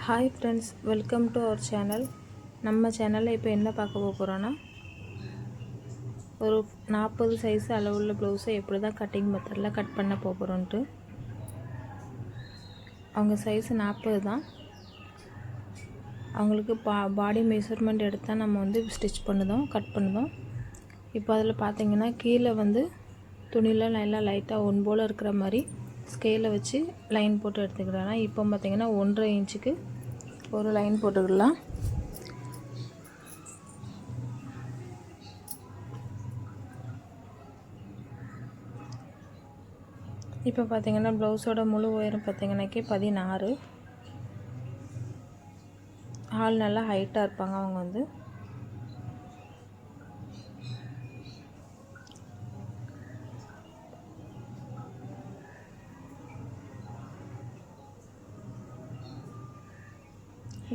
Hi friends, welcome to our channel. நம்ம சேனலில் இப்போ என்ன பார்க்க போகிறோன்னா, ஒரு 40 சைஸ் அளவுள்ள ப்ளவுஸை எப்படி தான் கட்டிங் மெத்தடில் கட் பண்ண போகிறோன்ட்டு. அவங்க சைஸ் 40 தான். அவங்களுக்கு பாடி மெஷர்மெண்ட் எடுத்தால் நம்ம வந்து ஸ்டிச் கட் பண்ணுதோம். இப்போ அதில் பார்த்திங்கன்னா கீழே வந்து துணியில் நல்லா லைட்டாக ஒன் போல் இருக்கிற மாதிரி ஸ்கேலை வச்சு லைன் போட்டு எடுத்துக்கிடலாம். இப்போ பார்த்திங்கன்னா 1.5 இன்ச்சுக்கு ஒரு லைன் போட்டுக்கலாம். இப்போ பார்த்திங்கன்னா ப்ளவுஸோட முழு உயரம் பார்த்திங்கன்னாக்கி 16. ஆள் நல்லா ஹைட்டாக இருப்பாங்க அவங்க வந்து.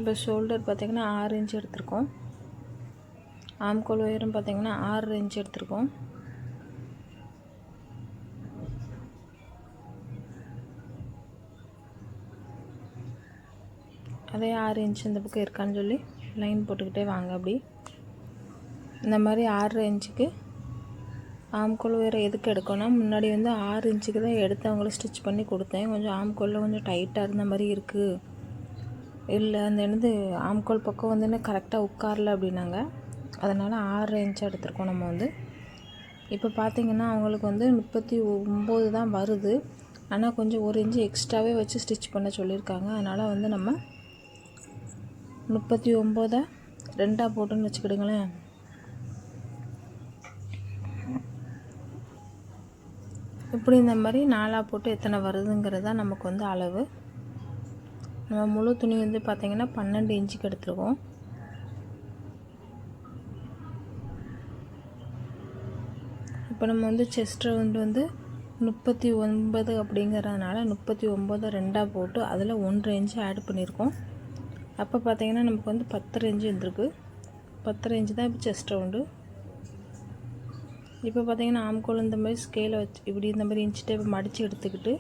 இப்போ ஷோல்டர் பார்த்திங்கன்னா 6 இன்ச் எடுத்திருக்கோம். ஆம்கோல் உயரம் பார்த்திங்கன்னா 6 இன்ச் எடுத்திருக்கோம். அதே 6 இன்ச் இந்த பக்கம் இருக்கான்னு சொல்லி லைன் போட்டுக்கிட்டே வாங்க. அப்படி இந்த மாதிரி 6 இன்ச்சுக்கு ஆம்கோல் உயரம் எதுக்கு எடுக்கணும்னா, முன்னாடி வந்து 6 இன்ச்சுக்கு தான் எடுத்து அவங்கள ஸ்டிச் பண்ணி கொடுத்தேன். கொஞ்சம் ஆம்கோலில் கொஞ்சம் டைட்டாக இருந்த மாதிரி இருக்குது, இல்லை அந்த என்னது ஆம்கோல் பக்கம் வந்து இன்னும் கரெக்டாக உட்காரல அப்படின்னாங்க. அதனால் 6 இன்ச் எடுத்திருக்கோம் நம்ம வந்து. இப்போ பார்த்திங்கன்னா அவங்களுக்கு வந்து 39 தான் வருது. ஆனால் கொஞ்சம் 1 இன்ச்சு எக்ஸ்ட்ராவே வச்சு ஸ்டிச் பண்ண சொல்லியிருக்காங்க. அதனால் வந்து நம்ம 39 2ஆக போட்டுன்னு வச்சுக்கிடுங்களேன். இப்படி இந்த மாதிரி 4ஆக போட்டு எத்தனை வருதுங்கிறது தான் நமக்கு வந்து அளவு. நம்ம முழு துணி வந்து பார்த்திங்கன்னா 12 இன்ச்சுக்கு எடுத்துருக்கோம். இப்போ நம்ம வந்து செஸ்ட் ரவுண்ட் வந்து 39 அப்படிங்கிறதுனால 39 2ஆக போட்டு அதில் 1.5 இன்ச்சு ஆட் பண்ணியிருக்கோம். அப்போ பார்த்திங்கன்னா நமக்கு வந்து 10.5 இன்ச்சு இருந்திருக்கு. 10.5 இன்ச்சு தான் இப்போ செஸ்ட் ரவுண்டு. இப்போ பார்த்திங்கன்னா ஆம்கோல் இந்த மாதிரி ஸ்கேலை வச்சு இப்படி இந்த மாதிரி இன்ச்சு டேப் மடித்து எடுத்துக்கிட்டு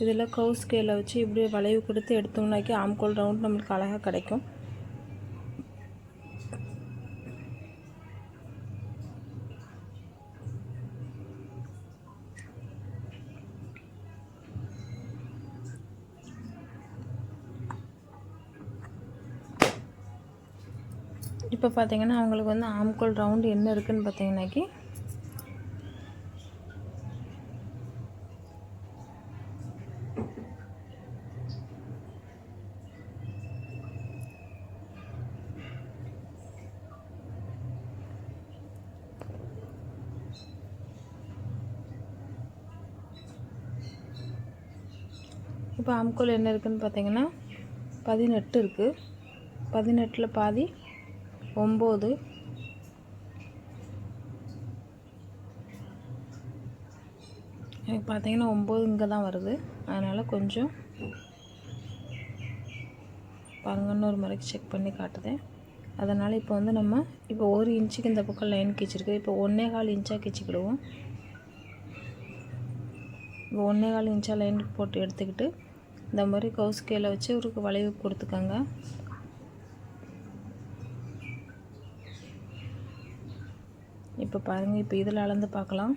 இதில் கவு ஸ்கேலை வச்சு இப்படி வளைவு கொடுத்து எடுத்தோம்னாக்கி ஆம்கோல் ரவுண்ட் நம்மளுக்கு அழகாக கிடைக்கும். இப்போ பார்த்திங்கன்னா அவங்களுக்கு வந்து ஆம்கோல் ரவுண்டு என்ன இருக்குதுன்னு பார்த்திங்கனாக்கி இப்போ ஆம்கோல் என்ன இருக்குதுன்னு பார்த்திங்கன்னா 18 இருக்குது. 18ல் பாதி 9. எனக்கு பார்த்திங்கன்னா 9 இங்கே தான் வருது. அதனால் கொஞ்சம் பாருங்கள், இன்னொரு முறைக்கு செக் பண்ணி காட்டுதேன். அதனால் இப்போ வந்து நம்ம இப்போ 1 இன்ச்சுக்கு இந்த பக்கம் லைன் கிச்சிருக்கு. இப்போ 1.25 இன்ச்சாக கிச்சிக்கிடுவோம். இப்போ 1.25 இன்ச்சாக லைன் போட்டு எடுத்துக்கிட்டு இந்த மாதிரி கவு ஸ்கேலை வச்சு ஒரு வளைவு கொடுத்துக்கோங்க. இப்போ பாருங்கள், இப்போ இதில் அளந்து பார்க்கலாம்.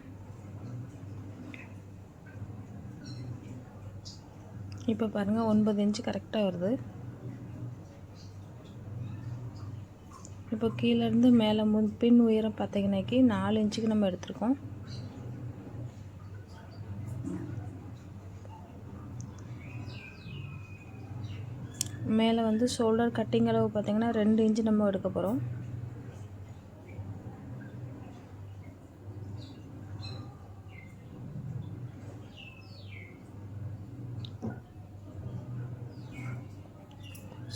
இப்போ பாருங்கள் 9 இன்ச்சு கரெக்டாக வருது. இப்போ கீழேருந்து மேலே பின் உயரம் பார்த்திங்கனாக்கி 4 இன்ச்சுக்கு நம்ம எடுத்துருக்கோம். மேலே வந்து ஷோல்டர் கட்டிங் அளவு பார்த்திங்கன்னா 2 இன்ச்சு நம்ம எடுக்க போகிறோம்.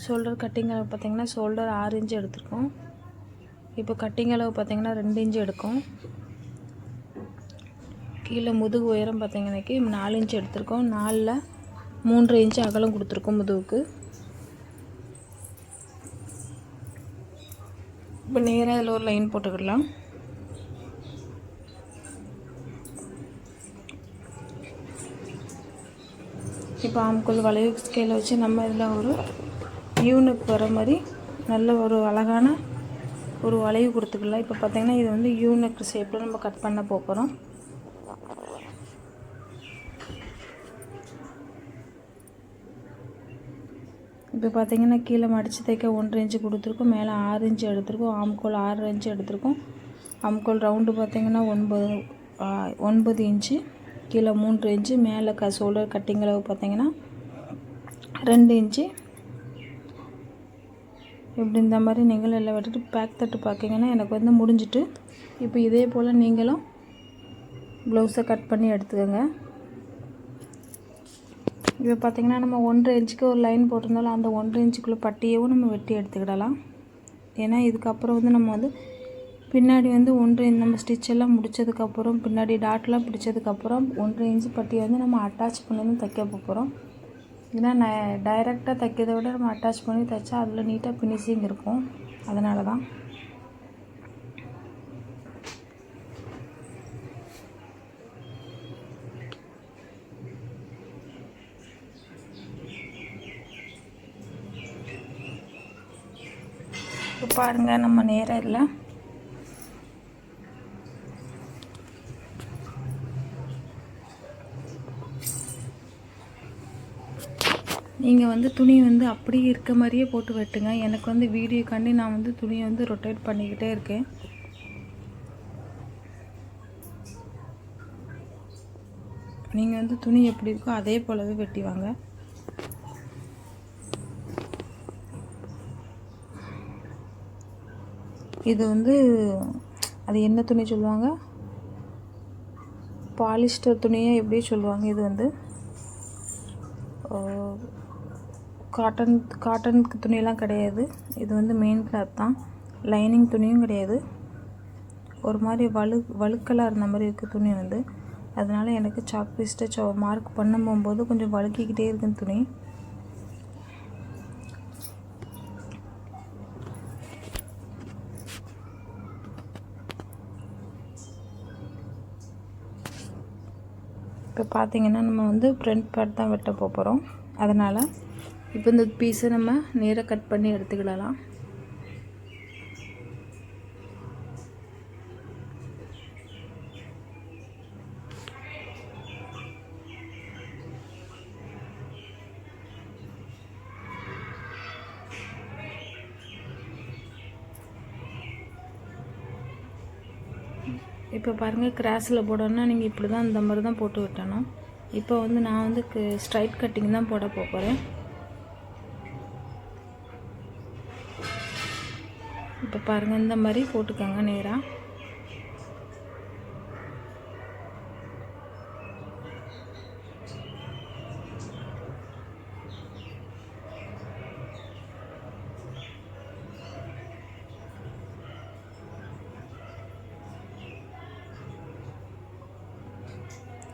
ஷோல்டர் கட்டிங் அளவு பார்த்திங்கன்னா ஷோல்டர் 6 இன்ச்சு எடுத்துருக்கோம். இப்போ கட்டிங் அளவு பார்த்திங்கன்னா 2 இன்ச்சு எடுக்கும். கீழே முதுகு உயரம் பார்த்திங்கனாக்கி 4 இன்ச்சு எடுத்திருக்கோம். 4ல் 3.5 இன்ச்சு அகலம் கொடுத்துருக்கோம் முதுகுக்கு. இப்போ நேராக இதில் ஒரு லைன் போட்டுக்கிடலாம். இப்போ ஆம்கோல் வளைவு ஸ்கேலை வச்சு நம்ம இதில் ஒரு யூனுக்கு வர மாதிரி நல்ல ஒரு அழகான ஒரு வளைவு கொடுத்துக்கலாம். இப்போ பார்த்திங்கன்னா இது வந்து யூனக் ஷேப்பில் நம்ம கட் பண்ண போகிறோம். இப்போ பார்த்திங்கன்னா கீழே மடித்து தைக்க 1 இன்ச்சு கொடுத்துருக்கோம், மேலே 6 இன்ச்சு எடுத்துருக்கோம், ஆம்கோல் 6 இன்ச்சு எடுத்துருக்கோம். ஆம்கோல் ரவுண்டு பார்த்திங்கன்னா 9 இன்ச்சு, கீழே 3 இன்ச்சு, மேலே ஷோல்டர் கட்டிங் அளவு பார்த்திங்கன்னா 2 இன்ச்சு. இப்படி இந்த மாதிரி நீங்களும் எல்லாம் விட்டுட்டு பேக் தட்டு பார்த்திங்கன்னா எனக்கு வந்து முடிஞ்சிட்டு. இப்போ இதே போல் நீங்களும் ப்ளவுஸை கட் பண்ணி எடுத்துக்கோங்க. இப்போ பார்த்திங்கன்னா நம்ம 1.5 இன்ச்சுக்கு ஒரு லைன் போட்டிருந்தாலும் அந்த 1.5 இன்ச்சுக்குள்ளே பட்டியவும் நம்ம வெட்டி எடுத்துக்கிடலாம். ஏன்னா இதுக்கப்புறம் வந்து நம்ம வந்து பின்னாடி வந்து 1 நம்ம ஸ்டிச் எல்லாம் முடித்ததுக்கப்புறம் பின்னாடி டாட்லாம் பிடிச்சதுக்கப்புறம் 1.5 இன்ச்சு பட்டியை வந்து நம்ம அட்டாச் பண்ணி தான் தைக்க போகிறோம். ஏன்னா நான் டைரெக்டாக தைக்கிறத விட நம்ம அட்டாச் பண்ணி தைச்சா அதில் நீட்டாக ஃபினிஷிங் இருக்கும். அதனால தான் இப்போ பாருங்கள் நம்ம நேராக இல்லை நீங்கள் வந்து துணி வந்து அப்படியே இருக்க மாதிரியே போட்டு வெட்டுங்க. எனக்கு வந்து வீடியோக்காண்டி நான் வந்து துணியை வந்து ரொட்டேட் பண்ணிக்கிட்டே இருக்கேன். நீங்கள் வந்து துணி எப்படி இருக்கோ அதே போலவே வெட்டிவாங்க. இது வந்து அது என்ன துணி சொல்லுவாங்க, பாலிஸ்டர் துணியை எப்படி சொல்லுவாங்க. இது வந்து காட்டனுக்கு துணியெல்லாம் கிடையாது. இது வந்து மெயின் கிளாத் தான், லைனிங் துணியும் கிடையாது. ஒரு மாதிரி வழுக்கலாக இருந்த மாதிரி இருக்குது துணி வந்து. அதனால் எனக்கு சாக் பீஸ்ட்டை மார்க் பண்ண போகும்போது கொஞ்சம் வழுக்கிக்கிட்டே இருக்குன்னு துணி. இப்போ பார்த்திங்கன்னா நம்ம வந்து ஃப்ரண்ட் பார்ட் தான் வெட்ட போகிறோம். அதனால் இப்போ இந்த பீஸை நம்ம நேராக கட் பண்ணி எடுத்துக்கிடலாம். இப்போ பாருங்கள், கிராஸில் போடணும்னா நீங்கள் இப்படி தான் இந்த மாதிரி தான் போட்டு விட்டணும். இப்போ வந்து நான் வந்து ஸ்ட்ரைட் கட்டிங் தான் போட போகிறேன். இப்போ பாருங்கள், இந்த மாதிரி போட்டுக்கோங்க நேராக.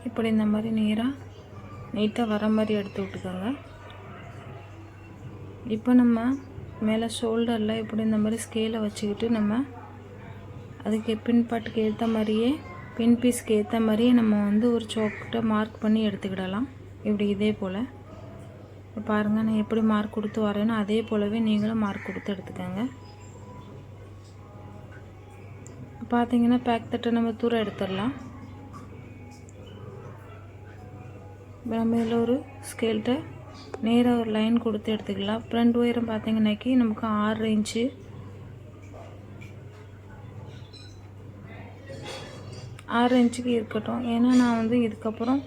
இப்படி இந்த மாதிரி நேராக நீட்டாக வர மாதிரி எடுத்து விட்டுக்கோங்க. இப்போ நம்ம மேலே ஷோல்டரில் இப்படி இந்த மாதிரி ஸ்கேலை வச்சுக்கிட்டு நம்ம அதுக்கு பின்பாட்டுக்கு ஏற்ற மாதிரியே பின் பீஸ்க்கு ஏற்ற மாதிரியே நம்ம வந்து ஒரு சாக்கிட்ட மார்க் பண்ணி எடுத்துக்கிடலாம். இப்படி இதே போல் பாருங்கள், நான் எப்படி மார்க் கொடுத்து வரேனோ அதே போலவே நீங்களும் மார்க் கொடுத்து எடுத்துக்கோங்க. பார்த்தீங்கன்னா பேக் தட்டை நம்ம தூரம் எடுத்துடலாம். நம்ம இதில் ஒரு ஸ்கேல்கிட்ட நேராக ஒரு லைன் கொடுத்து எடுத்துக்கலாம். ஃப்ரண்ட் உயரம் பார்த்திங்கன்னாக்கி நமக்கு 6 இன்ச்சு, இன்ச்சுக்கு இருக்கட்டும். ஏன்னா நான் வந்து இதுக்கப்புறம்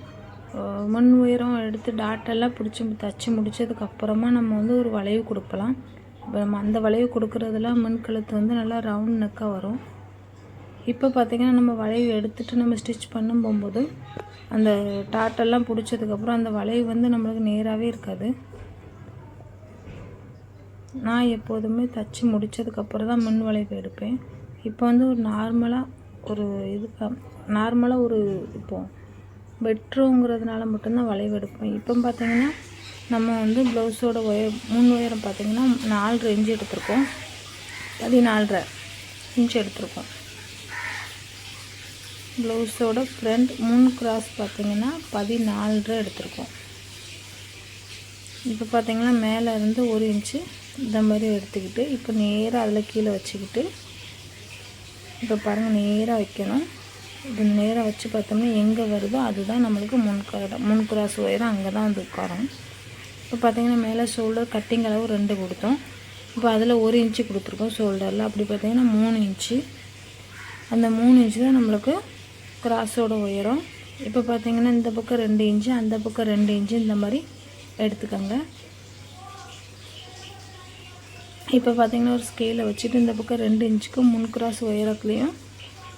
முன் உயரம் எடுத்து டாட்டெல்லாம் பிடிச்சி தச்சு முடித்ததுக்கப்புறமா நம்ம வந்து ஒரு வளைவு கொடுக்கலாம். இப்போ நம்ம அந்த வளைவு கொடுக்குறதுல முன் கழுத்து வந்து நல்லா ரவுண்ட் நெக்காக வரும். இப்போ பார்த்திங்கன்னா நம்ம வளைவு எடுத்துகிட்டு நம்ம ஸ்டிச் பண்ண போகும்போது அந்த டாட்டெல்லாம் பிடிச்சதுக்கப்புறம் அந்த வளைவு வந்து நம்மளுக்கு நேராகவே இருக்காது. நான் எப்போதுமே தச்சு முடித்ததுக்கப்புறம் தான் முன் வளைவு எடுப்பேன். இப்போ வந்து ஒரு நார்மலாக ஒரு இப்போ வெட்டுறோங்கிறதுனால மட்டும்தான் வளைவு எடுப்பேன். இப்போ பார்த்திங்கன்னா நம்ம வந்து ப்ளவுஸோட முன் உயரம் பார்த்திங்கன்னா 4.5 இன்ச்சு எடுத்திருக்கோம், 14.5 இன்ச்சு எடுத்திருக்கோம். ப்ளவுஸோட ஃப்ரண்ட் முன் கிராஸ் பார்த்திங்கன்னா 14.5 எடுத்திருக்கோம். இப்போ பார்த்திங்கன்னா மேலே இருந்து 1 இன்ச்சு இந்த மாதிரி எடுத்துக்கிட்டு இப்போ நேராக அதில் கீழே வச்சுக்கிட்டு இப்போ பாருங்கள் நேராக வைக்கணும். இப்போ நேராக வச்சு பார்த்தோம்னா எங்கே வருதோ அதுதான் நம்மளுக்கு முன் கிராஸ் ஒயரும் அங்கே தான் வந்து உட்காரும். இப்போ பார்த்திங்கன்னா மேலே ஷோல்டர் கட்டிங் அளவு 2 கொடுத்தோம். இப்போ அதில் 1 இன்ச்சு கொடுத்துருக்கோம் ஷோல்டரில். அப்படி பார்த்திங்கன்னா 3 இன்ச்சு. அந்த 3 இன்ச்சு தான் நம்மளுக்கு கிராஸோட உயரம். இப்போ பார்த்திங்கன்னா இந்த பக்கம் 2 இன்ச்சு, அந்த பக்கம் 2 இன்ச்சு, இந்த மாதிரி எடுத்துக்கோங்க. இப்போ பார்த்திங்கன்னா ஒரு ஸ்கேலை வச்சுட்டு இந்த பக்கம் 2 இன்ச்சுக்கு முன் கிராஸ் உயரத்துலேயும்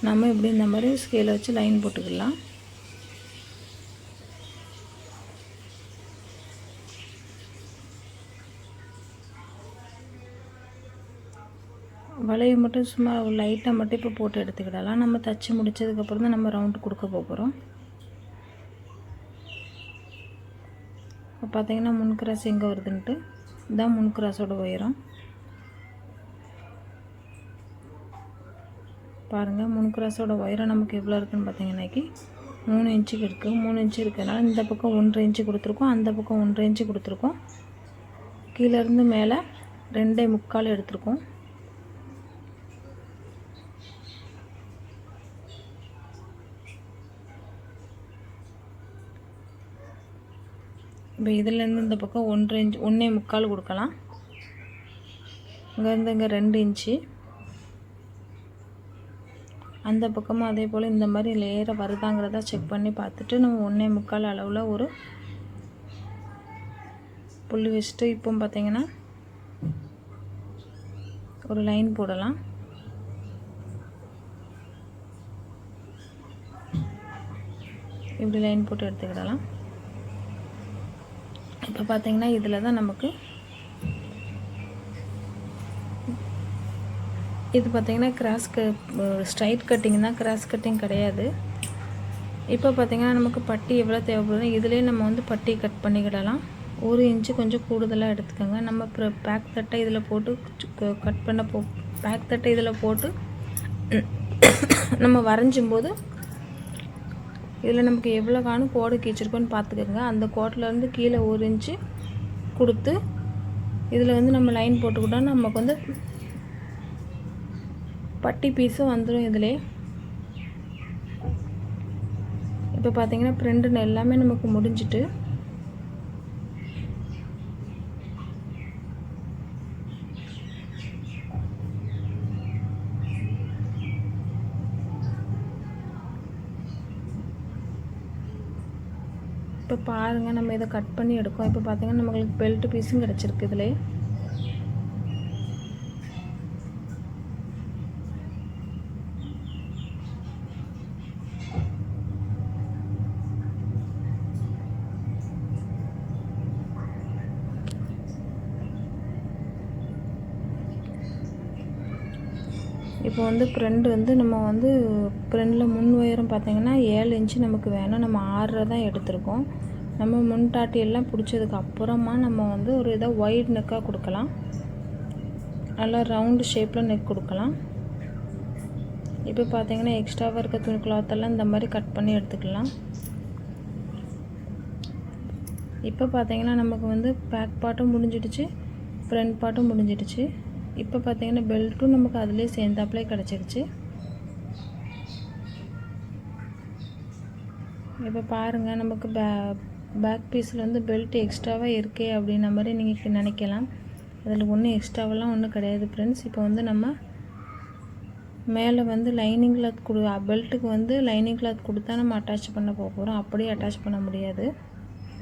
நம்ம இப்படி இந்த மாதிரி ஸ்கேலை வச்சு லைன் போட்டுக்கலாம். வளைவு மட்டும் சும்மா லைட்டாக மட்டும் இப்போ போட்டு எடுத்துக்கிடலாம். நம்ம தச்சு முடித்ததுக்கப்புறம் தான் நம்ம ரவுண்டு கொடுக்க போகிறோம். இப்போ பார்த்திங்கன்னா முன் கிராஸ் எங்கே வருதுன்ட்டு இதுதான் முன் கிராஸோட உயரம். பாருங்கள் முன் கிராஸோட உயரம் நமக்கு எவ்வளோ இருக்குதுன்னு பார்த்தீங்கன்னாக்கி 3 இன்ச்சுக்கு இருக்குது. 3 இன்ச்சு இருக்கிறதுனால இந்த பக்கம் 1.5 இன்ச்சு கொடுத்துருக்கோம், அந்த பக்கம் 1.5 இன்ச்சு கொடுத்துருக்கோம். கீழேருந்து மேலே 2.25 எடுத்துருக்கோம். இப்போ இதிலேருந்து இந்த பக்கம் 1.5 இன்ச்சு 1.25 கொடுக்கலாம். இங்கேருந்து இங்கே 2 இன்ச்சு. அந்த பக்கமும் அதே போல் இந்த மாதிரி லேயராக வருதாங்கிறத செக் பண்ணி பார்த்துட்டு நம்ம 1.25 அளவில் ஒரு புள்ளி வச்சுட்டு இப்போ பார்த்திங்கன்னா ஒரு லைன் போடலாம். இப்படி லைன் போட்டு எடுத்துக்கிடலாம். இப்போ பார்த்திங்கன்னா இதில் தான் நமக்கு இது பார்த்திங்கன்னா ஸ்ட்ரைட் கட்டிங் தான், கிராஸ் கட்டிங் கிடையாது. இப்போ பார்த்திங்கன்னா நமக்கு பட்டி எவ்வளோ தேவைப்படுதோ இதிலே நம்ம வந்து பட்டி கட் பண்ணிக்கிடலாம். 1 இன்ச்சு கொஞ்சம் கூடுதலாக எடுத்துக்கோங்க. நம்ம பேக் தட்டை இதில் போட்டு கட் பண்ண பேக் தட்டை இதில் போட்டு நம்ம வரைஞ்சும்போது இதில் நமக்கு எவ்வளோ காணும் கோடு கீச்சிருக்கோன்னு பார்த்துக்கோங்க. அந்த கோட்டிலேருந்து கீழே 1 இன்ச்சு கொடுத்து இதில் வந்து நம்ம லைன் போட்டுக்கிட்டோம் நமக்கு வந்து பட்டி பீஸும் வந்துடும் இதிலே. இப்போ பார்த்திங்கன்னா பிரிண்ட் எல்லாமே நமக்கு முடிஞ்சிட்டு இப்போ பாருங்கள் நம்ம இதை கட் பண்ணி எடுக்கோம். இப்போ பார்த்திங்கன்னா நம்மளுக்கு பெல்ட் பீஸும் கிடச்சிருக்கு இதிலே. இப்போ வந்து ஃப்ரெண்ட் வந்து நம்ம வந்து ஃப்ரெண்டில் முன் உயரம் பார்த்திங்கன்னா 7 இன்ச்சு நமக்கு வேணும். நம்ம 6 தான் எடுத்திருக்கோம். நம்ம முன்டாட்டி எல்லாம் பிடிச்சதுக்கு அப்புறமா நம்ம வந்து ஒரு இதை ஒயிட் நெக்காக கொடுக்கலாம். நல்லா ரவுண்டு ஷேப்பில் நெக் கொடுக்கலாம். இப்போ பார்த்திங்கன்னா எக்ஸ்ட்ராவாக இருக்க துணி கிளாத்தெல்லாம் இந்த மாதிரி கட் பண்ணி எடுத்துக்கலாம். இப்போ பார்த்திங்கன்னா நமக்கு வந்து பேக் பார்ட்டும் முடிஞ்சிடுச்சு, ஃப்ரண்ட் பார்ட்டும் முடிஞ்சிடுச்சு. இப்போ பார்த்திங்கன்னா பெல்ட்டும் நமக்கு அதிலே சேர்ந்தாப்புலே கிடச்சிருச்சு. இப்போ பாருங்கள் நமக்கு பேக் பீஸில் வந்து பெல்ட் எக்ஸ்ட்ராவாக இருக்கே அப்படின்ன மாதிரி நீங்கள் நினைக்கலாம். அதில் ஒன்றும் எக்ஸ்ட்ராவெல்லாம் ஒன்றும் கிடையாது ஃப்ரெண்ட்ஸ். இப்போ வந்து நம்ம மேலே வந்து லைனிங் கிளாத் பெல்ட்டுக்கு வந்து லைனிங் கிளாத் கொடுத்தா நம்ம அட்டாச் பண்ண போகிறோம். அப்படியே அட்டாச் பண்ண முடியாது.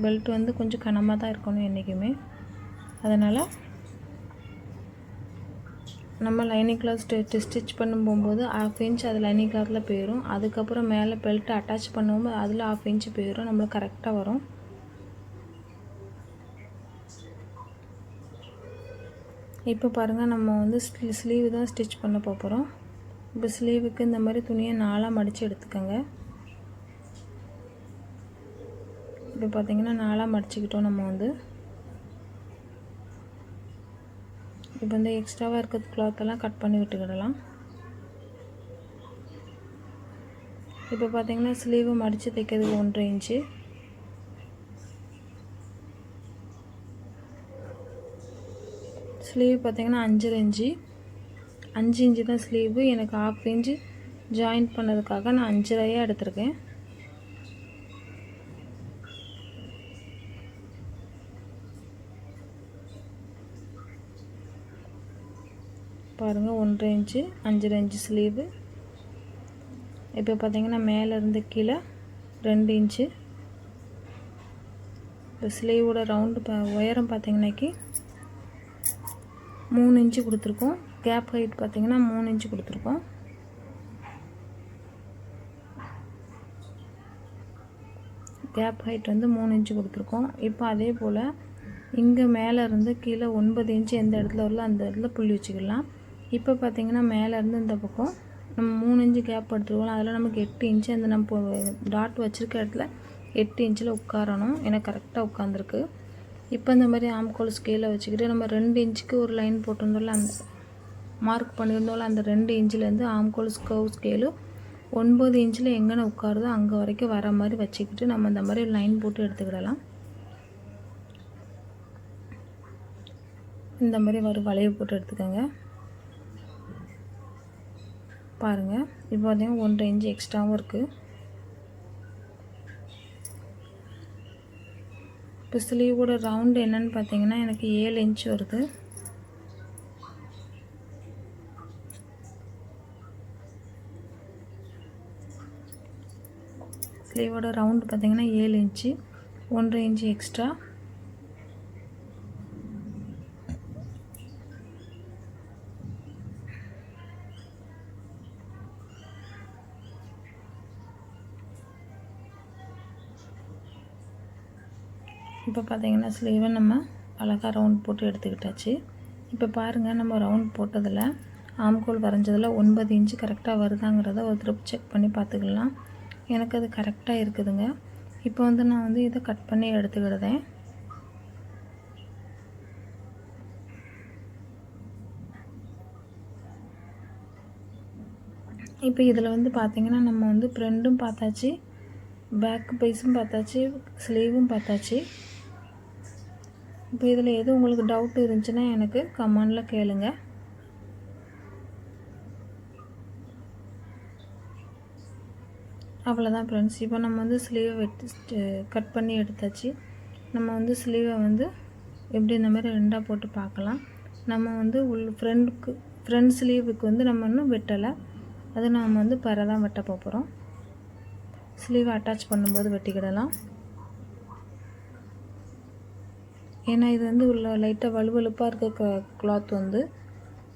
பெல்ட் வந்து கொஞ்சம் கனமாக தான் இருக்கணும் என்றைக்குமே. அதனால் நம்ம லைனிங் கிளாத் ஸ்டிச் பண்ண போகும்போது 1/2 இன்ச் அது லைனிங் கிளாத்தில் போயிடும். அதுக்கப்புறம் மேலே பெல்ட்டு அட்டாச் பண்ணும்போது அதில் 1/2 இன்ச் போயிடும். நம்மளுக்கு கரெக்டாக வரும். இப்போ பாருங்கள் நம்ம வந்து ஸ்லீவ் தான் ஸ்டிச் பண்ண போகிறோம். இப்போ ஸ்லீவுக்கு இந்த மாதிரி துணியை 4ஆக மடித்து எடுத்துக்கோங்க. இப்போ பார்த்திங்கன்னா 4ஆக மடிச்சுக்கிட்டோம். நம்ம வந்து இப்போ வந்து எக்ஸ்ட்ராவாக இருக்கிற கிளாத்தெல்லாம் கட் பண்ணி விட்டுக்கிடலாம். இப்போ பார்த்திங்கன்னா ஸ்லீவை மடித்து தைக்கிறதுக்கு 1.5 இன்ச்சு, ஸ்லீவ் பார்த்திங்கன்னா 5 இன்ச்சு 5 இன்ச்சு தான் ஸ்லீவு. எனக்கு 1/2 இன்ச்சு ஜாயின் பண்ணதுக்காக நான் 5.5 எடுத்திருக்கேன். பாருங்கள் 1.5 இன்ச்சு 5.5 இன்ச்சு ஸ்லீவு. இப்போ பார்த்திங்கன்னா மேலேருந்து கீழே 2 இன்ச்சு. இப்போ ஸ்லீவோட ரவுண்டு உயரம் பார்த்திங்கனாக்கி 3 இன்ச்சு கொடுத்துருக்கோம். கேப் ஹைட் பார்த்திங்கன்னா 3 இன்ச்சு கொடுத்துருக்கோம். கேப் ஹைட் வந்து 3 இன்ச்சு கொடுத்துருக்கோம். இப்போ அதே போல் இங்கே மேலே இருந்து கீழே 9 இன்ச்சு எந்த இடத்துல வரல அந்த இடத்துல புள்ளி வச்சுக்கலாம். இப்போ பார்த்திங்கன்னா மேலேருந்து இந்த பக்கம் நம்ம 3 இன்ச்சு கேப் எடுத்துருக்கோம். அதில் நமக்கு 8 இன்ச்சு அந்த நம்ம டாட் வச்சுருக்க இடத்துல 8 இன்ச்சில் உட்காரணும். எனக்கு கரெக்டாக உட்காந்துருக்கு. இப்போ இந்த மாதிரி ஆம்கோல் ஸ்கேலை வச்சுக்கிட்டு நம்ம 2 இன்ச்சுக்கு ஒரு லைன் போட்டிருந்தோம்ல, அந்த மார்க் பண்ணியிருந்தோம்ல, அந்த 2 இன்ச்சிலேருந்து ஆம்கோல் கர்வ் ஸ்கேலு 9 இன்ச்சில் எங்கே உட்காருதோ அங்கே வரைக்கும் வர மாதிரி வச்சுக்கிட்டு நம்ம இந்த மாதிரி லைன் போட்டு எடுத்துக்கிடலாம். இந்த மாதிரி வளைவு போட்டு எடுத்துக்கோங்க. பாருங்கள் இப்போ பார்த்தீங்கன்னா 1.5 இன்ச்சு எக்ஸ்ட்ராவும் இருக்குது. இப்போ ஸ்லீவோட ரவுண்டு என்னென்னு பார்த்தீங்கன்னா எனக்கு 7 இன்ச் வருது. ஸ்லீவோட ரவுண்டு பார்த்தீங்கன்னா 7 இன்ச்சு 1.5 இன்ச்சு எக்ஸ்ட்ரா. இப்போ பார்த்திங்கன்னா ஸ்லீவை நம்ம அழகாக ரவுண்ட் போட்டு எடுத்துக்கிட்டாச்சு. இப்போ பாருங்கள் நம்ம ரவுண்ட் போட்டதில் ஆம்கோல் வரைஞ்சதில் 9 இன்ச்சு கரெக்டாக வருதாங்கிறத ஒரு திருப்பி செக் பண்ணி பார்த்துக்கலாம். எனக்கு அது கரெக்டாக இருக்குதுங்க. இப்போ வந்து நான் வந்து இதை கட் பண்ணி எடுத்துக்கிடுதேன். இப்போ இதில் வந்து பார்த்திங்கன்னா நம்ம வந்து ஃப்ரண்ட்டும் பார்த்தாச்சு, பேக் பீஸும் பார்த்தாச்சு, ஸ்லீவும் பார்த்தாச்சு. இப்போ இதில் எது உங்களுக்கு டவுட் இருந்துச்சுன்னா எனக்கு கமெண்டில் கேளுங்க. அவ்வளோதான் ஃப்ரெண்ட்ஸ். இப்போ நம்ம வந்து ஸ்லீவை கட் பண்ணி எடுத்தாச்சு. நம்ம வந்து ஸ்லீவை வந்து எப்படி இந்த மாதிரி 2ஆக போட்டு பார்க்கலாம். நம்ம வந்து ஃப்ரண்ட் ஸ்லீவுக்கு வந்து நம்ம இன்னும் வெட்டலை. அது நம்ம வந்து தான் வெட்ட போகிறோம். ஸ்லீவை அட்டாச் பண்ணும்போது வெட்டிக்கிடலாம். ஏன்னா இது வந்து உள்ள லைட்டாக வலுவலுப்பாக இருக்க கிளாத் வந்து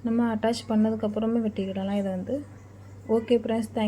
நம்ம அட்டாச் பண்ணதுக்கப்புறமே வெட்டிக்கிடலாம் இதை வந்து. Okay friends, thank you.